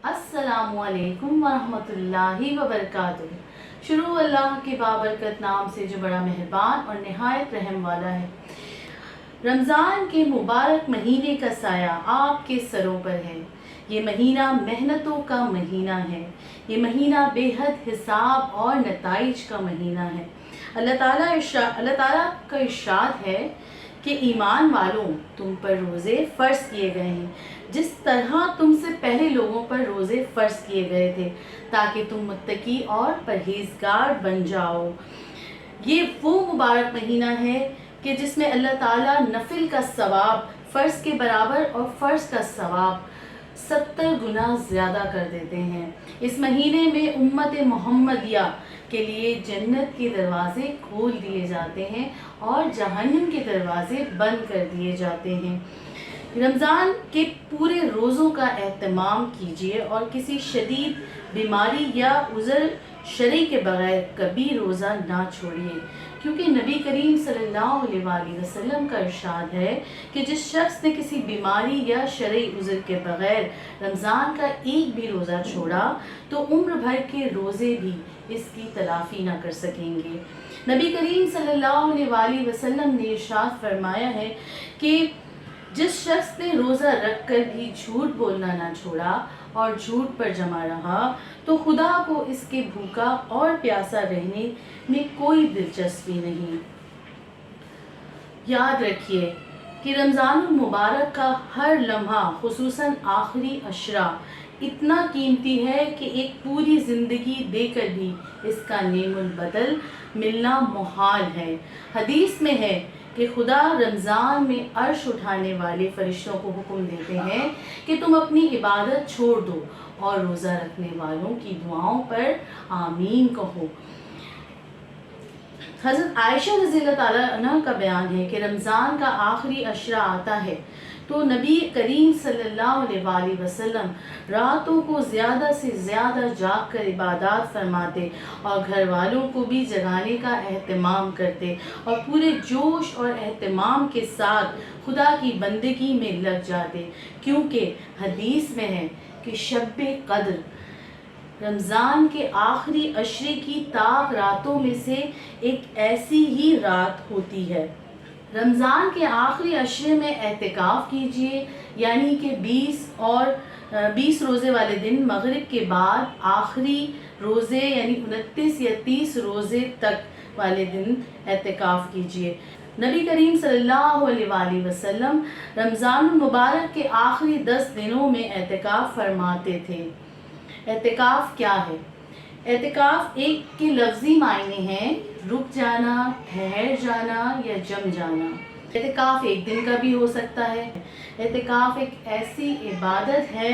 अस्सलामुअलैकुम वरहमतुल्लाहि वबरकातुहू। शुरू अल्लाह के बाबरकत नाम से जो बड़ा मेहरबान और निहायत रहम वाला है। रमज़ान के मुबारक महीने का साया आपके सरों पर है। ये महीना मेहनतों का महीना है। ये महीना बेहद हिसाब और नताइज का महीना है। अल्लाह ताला का इरशाद है कि ईमान वालों, तुम पर रोज़े फ़र्ज़ किए गए हैं जिस तरह तुमसे पहले लोगों पर रोज़े फ़र्ज़ किए गए थे, ताकि तुम मुत्तकी और परहेज़गार बन जाओ। ये वो मुबारक महीना है कि जिसमें अल्लाह ताला नफिल का सवाब फ़र्ज़ के बराबर और फ़र्ज़ का सवाब 70 गुना ज़्यादा कर देते हैं। इस महीने में उम्मत मोहम्मदिया के लिए जन्नत के दरवाज़े खोल दिए जाते हैं और जहन्नम के दरवाज़े बंद कर दिए जाते हैं। रमज़ान के पूरे रोज़ों का एहतमाम कीजिए और किसी शदीद बीमारी या उज़र शरई के बगैर कभी रोज़ा ना छोड़िए, क्योंकि नबी करीम सल्लल्लाहु अलैहि वसल्लम का इरशाद है कि जिस शख्स ने किसी बीमारी या शरई उज़र के बगैर रमज़ान का एक भी रोज़ा छोड़ा तो उम्र भर के रोज़े भी इसकी तलाफ़ी ना कर सकेंगे। नबी करीम सल्लल्लाहु अलैहि वसल्लम ने इरशाद फरमाया है कि जिस शख्स ने रोज़ा रख कर भी झूठ बोलना ना छोड़ा और झूठ पर जमा रहा तो खुदा को इसके भूखा और प्यासा रहने में कोई दिलचस्पी नहीं। याद रखिए कि रमज़ान मुबारक का हर लम्हा, खुसूसन आखिरी अशरा, इतना कीमती है कि एक पूरी ज़िंदगी देकर भी इसका नेमुल बदल मिलना मुहाल है। हदीस में है कि खुदा रमज़ान में अर्श उठाने वाले फरिश्तों को हुक्म देते हैं कि तुम अपनी इबादत छोड़ दो और रोज़ा रखने वालों की दुआओं पर आमीन कहो। हज़रत आयशा रज़ियल्लाहु ताला अन्हा का बयान है कि रमज़ान का आखिरी अशरा आता है तो नबी करीम सल्लल्लाहु अलैहि वसल्लम रातों को ज़्यादा से ज़्यादा जाग कर इबादत फरमाते और घर वालों को भी जगाने का एहतमाम करते और पूरे जोश और एहतमाम के साथ खुदा की बंदगी में लग जाते, क्योंकि हदीस में है कि शब-ए क़द्र रमज़ान के आखिरी अशरे की ताक रातों में से एक ऐसी ही रात होती है। रमज़ान के आखिरी अशरे में एहतिकाफ़ कीजिए, यानी कि 20 रोज़े वाले दिन मगरिब के बाद आखिरी रोज़े यानी 29 या 30 रोज़े तक वाले दिन एहतिकाफ़ कीजिए। नबी करीम सल्लल्लाहु अलैहि वसल्लम रमज़ान मुबारक के आखिरी 10 दिनों में एहतिकाफ़ फरमाते थे। एहतिकाफ़ क्या है? एहतिकाफ़ एक के लफ्ज़ी मायने हैं रुक जाना, ठहर जाना या जम जाना। एहतिकाफ़ एक दिन का भी हो सकता है। एहतिकाफ़ एक ऐसी इबादत है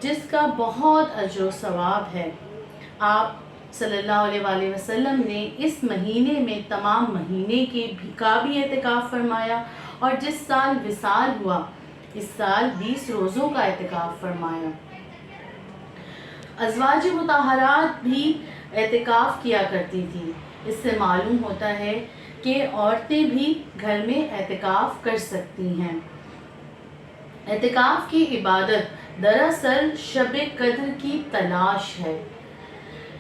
जिसका बहुत अजर व सवाब है। आप सल्लल्लाहु अलैहि वसल्लम ने इस महीने में तमाम महीने का भी एहतिकाफ़ फरमाया और जिस साल विसाल हुआ इस साल 20 रोज़ों का एहतिकाफ़ फरमाया। अज़वाज मुताहरात भी एहतिकाफ़ किया करती थी। इससे मालूम होता है कि औरतें भी घर में एहतिकाफ़ कर सकती हैं। एहतिकाफ़ की इबादत दरअसल शब-ए क़द्र की तलाश है।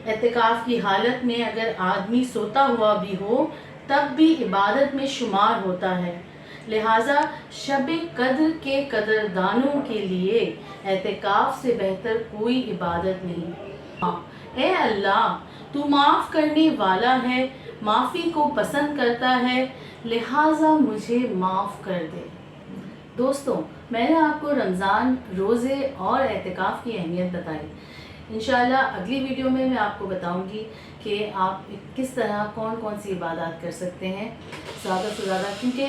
एहतिकाफ़ की हालत में अगर आदमी सोता हुआ भी हो तब भी इबादत में शुमार होता है। लिहाजा शब-ए क़द्र के कदरदानों के लिए एहतिकाफ़ से बेहतर कोई इबादत नहीं। ए अल्लाह, तू माफ़ करने वाला है, माफ़ी को पसंद करता है, लिहाजा मुझे माफ़ कर दे। दोस्तों, मैंने आपको रमज़ान, रोज़े और एहतिकाफ़ की अहमियत बताई। इंशाअल्लाह अगली वीडियो में मैं आपको बताऊंगी कि आप किस तरह कौन कौन सी इबादत कर सकते हैं ज़्यादा से ज़्यादा, क्योंकि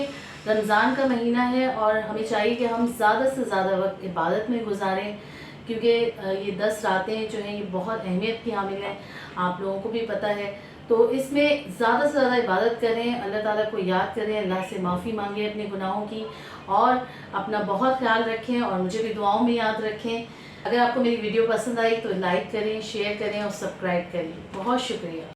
रमज़ान का महीना है और हमें चाहिए कि हम ज़्यादा से ज़्यादा वक्त इबादत में गुजारें, क्योंकि ये 10 रातें जो हैं ये बहुत अहमियत की हामिल हैं, आप लोगों को भी पता है। तो इसमें ज़्यादा से ज़्यादा इबादत करें, अल्लाह ताला को याद करें, अल्लाह से माफ़ी मांगें अपने गुनाहों की और अपना बहुत ख्याल रखें और मुझे भी दुआओं में याद रखें। अगर आपको मेरी वीडियो पसंद आई तो लाइक करें, शेयर करें और सब्सक्राइब करें। बहुत शुक्रिया।